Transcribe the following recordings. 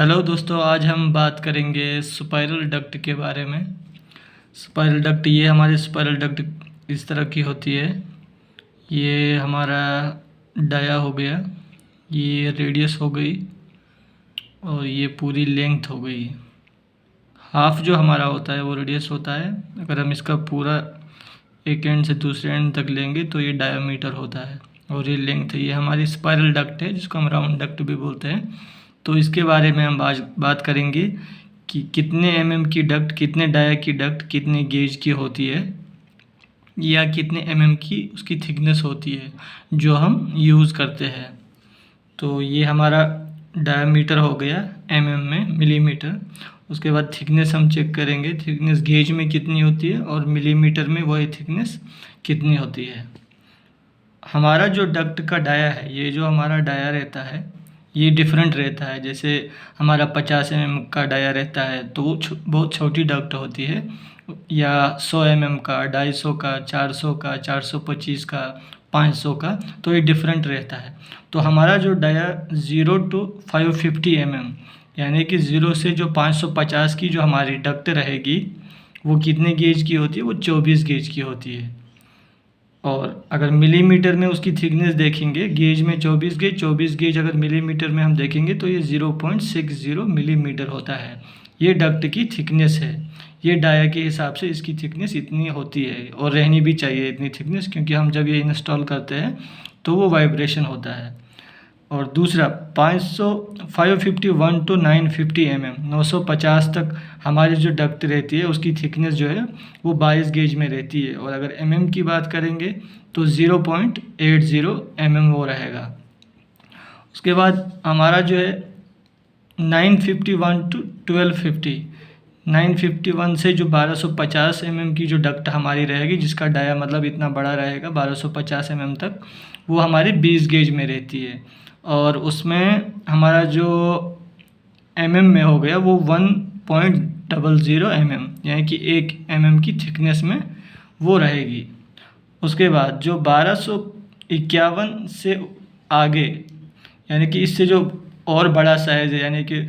Hello दोस्तों, आज हम बात करेंगे स्पाइरल डक्ट के बारे में। स्पाइरल डक्ट, ये हमारी स्पाइरल डक्ट इस तरह की होती है। ये हमारा डाया हो गया, ये रेडियस हो गई और ये पूरी लेंथ हो गई। हाफ जो हमारा होता है वो रेडियस होता है। अगर हम इसका पूरा एक एंड से दूसरे एंड तक लेंगे तो ये डायामीटर होता है और ये लेंथ है। ये हमारी स्पाइरल डक्ट है जिसको हम राउंड डक्ट भी बोलते हैं। तो इसके बारे में हम आज बात करेंगे कि कितने एमएम की डक्ट, कितने डाया की डक्ट, कितने गेज की होती है या कितने एमएम की उसकी थिकनेस होती है जो हम यूज़ करते हैं। तो ये हमारा डायामीटर हो गया एमएम में, मिलीमीटर। उसके बाद थिकनेस हम चेक करेंगे, थिकनेस गेज में कितनी होती है और मिलीमीटर में वही थिकनेस कितनी होती है। हमारा जो डक्ट का डाया है, ये जो हमारा डाया रहता है ये डिफरेंट रहता है। जैसे हमारा 50 mm का डाया रहता है तो वो बहुत छोटी डक्ट होती है, या 100 mm का, 250 का, 400 का, 425 का, 500 का, तो ये डिफरेंट रहता है। तो हमारा जो डाया 0 to 550 mm, यानी कि 0 से जो 550 की जो हमारी डक्ट रहेगी वो कितने गेज की होती है? वो 24 गेज की होती है। और अगर मिलीमीटर में उसकी थिकनेस देखेंगे, गेज में 24 गेज अगर मिलीमीटर में हम देखेंगे तो ये 0.60 मिलीमीटर होता है। ये डक्ट की थिकनेस है। ये डाया के हिसाब से इसकी थिकनेस इतनी होती है और रहनी भी चाहिए इतनी थिकनेस, क्योंकि हम जब ये इंस्टॉल करते हैं तो वो वाइब्रेशन होता है। और दूसरा 551 to 950 mm, 950 तक हमारी जो डक्ट रहती है उसकी थिकनेस जो है वो 22 गेज में रहती है। और अगर mm की बात करेंगे तो 0.80 mm वो रहेगा। उसके बाद हमारा जो है 951 to 1250, 951 से जो 1250 mm की जो डक्ट हमारी रहेगी, जिसका डाया मतलब इतना बड़ा रहेगा 1250 mm तक, वो हमारी 20 गेज में रहती है। और उसमें हमारा जो mm में हो गया वो 1.00 mm, यानी कि 1 mm की थिकनेस में वो रहेगी। उसके बाद जो 1251 से आगे, यानी कि इससे जो और बड़ा साइज़ है, यानी कि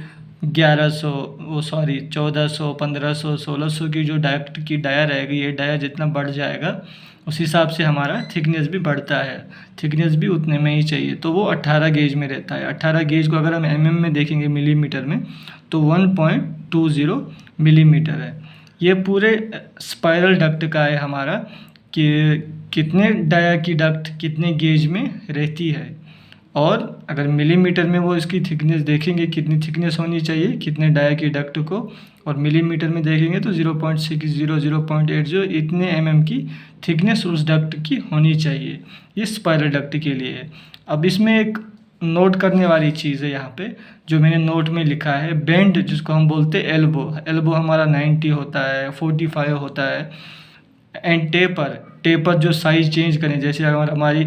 1400, 1500, 1600 की जो डक्ट की डाया रहेगी, ये डाया जितना बढ़ जाएगा उस हिसाब से हमारा थिकनेस भी बढ़ता है। थिकनेस भी उतने में ही चाहिए, तो वो 18 गेज में रहता है। 18 गेज को अगर हम mm में देखेंगे, मिलीमीटर में, तो 1.20 मिलीमीटर है। ये पूरे स्पाइरल डक्ट का है हमारा, कि कितने डाया की डक्ट कितने गेज में रहती है। और अगर मिलीमीटर में वो इसकी थिकनेस देखेंगे, कितनी थिकनेस होनी चाहिए कितने डाया की डक्ट को, और मिलीमीटर में देखेंगे तो 0.60, 0.80 इतने mm की थिकनेस उस डक्ट की होनी चाहिए। ये स्पाइरल डक्ट के लिए है। अब इसमें एक नोट करने वाली चीज़ है यहाँ पे, जो मैंने नोट में लिखा है, बेंड जिसको हम बोलते हैं एल्बो। एल्बो हमारा 90 होता है, 45 होता है। एंड टेपर जो साइज़ चेंज करें, जैसे अगर हमारी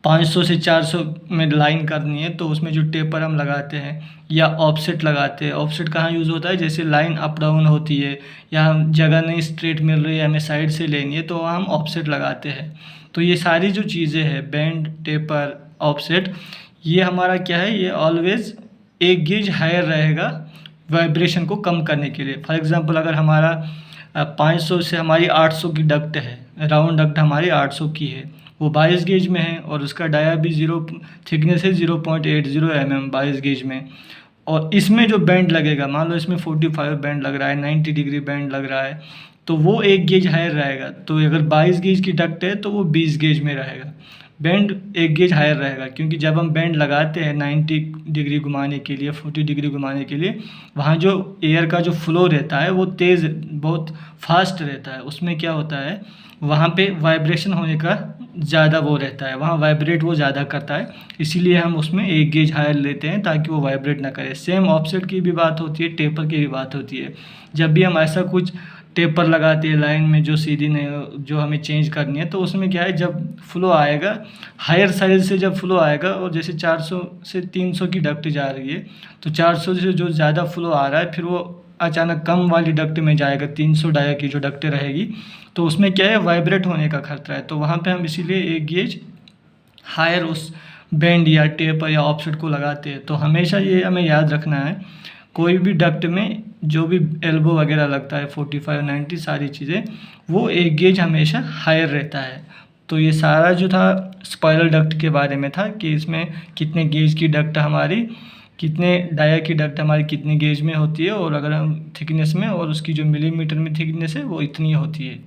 500 से 400 में लाइन करनी है तो उसमें जो टेपर हम लगाते हैं, या ऑफसेट लगाते हैं। ऑफसेट कहाँ यूज़ होता है? जैसे लाइन अप डाउन होती है, या हम जगह नहीं स्ट्रेट मिल रही है, हमें साइड से लेनी है, तो हम ऑफसेट लगाते हैं। तो ये सारी जो चीज़ें हैं, बेंड, टेपर, ऑफसेट, ये हमारा क्या है, ये ऑलवेज एक गेज हायर रहेगा वाइब्रेशन को कम करने के लिए। फॉर एग्जांपल, अगर हमारा 500 से हमारी 800 की डक्ट है, राउंड डक्ट हमारी 800 की है, वो 22 गेज में है और उसका डाया भी थिकनेस है 0.80 mm 22 गेज में। और इसमें जो बैंड लगेगा, मान लो इसमें 45 बैंड लग रहा है, 90 डिग्री बैंड लग रहा है, तो वो एक गेज हायर रहेगा। तो अगर 22 गेज की डक्ट है तो वो 20 गेज में रहेगा, बैंड एक गेज हायर रहेगा। क्योंकि जब हम बैंड लगाते हैं 90 डिग्री घुमाने के लिए, 40 डिग्री घुमाने के लिए, वहाँ जो एयर का जो फ्लो रहता है वो तेज़, बहुत फास्ट रहता है। उसमें क्या होता है, वहाँ पे वाइब्रेशन होने का ज़्यादा वो रहता है, वहाँ वाइब्रेट वो ज़्यादा करता है। इसीलिए हम उसमें एक गेज हायर लेते हैं ताकि वो वाइब्रेट ना करे। सेम ऑफसेट की भी बात होती है, टेपर की भी बात होती है। जब भी हम ऐसा कुछ टेपर लगाते हैं लाइन में जो सीधी नहीं, जो हमें चेंज करनी है, तो उसमें क्या है, जब फ्लो आएगा हायर साइज से, जब फ्लो आएगा, और जैसे 400 से 300 की डक्ट जा रही है, तो 400 से जो ज़्यादा फ्लो आ रहा है फिर वो अचानक कम वाली डक्ट में जाएगा, 300 डाया की जो डक्ट रहेगी, तो उसमें क्या है, वाइब्रेट होने का खतरा है। तो वहाँ पे हम इसीलिए एक गेज हायर उस बेंड या टेप या ऑफसेट को लगाते हैं। तो हमेशा ये हमें याद रखना है, कोई भी डक्ट में जो भी एल्बो वगैरह लगता है 45 90 सारी चीज़ें, वो एक गेज हमेशा हायर रहता है। तो ये सारा जो था स्पाइरल डक्ट के बारे में था कि इसमें कितने गेज की डक्ट हमारी, कितने डाया की डक्ट हमारी कितने गेज में होती है, और अगर हम थिकनेस में, और उसकी जो मिलीमीटर में थिकनेस है वो इतनी होती है।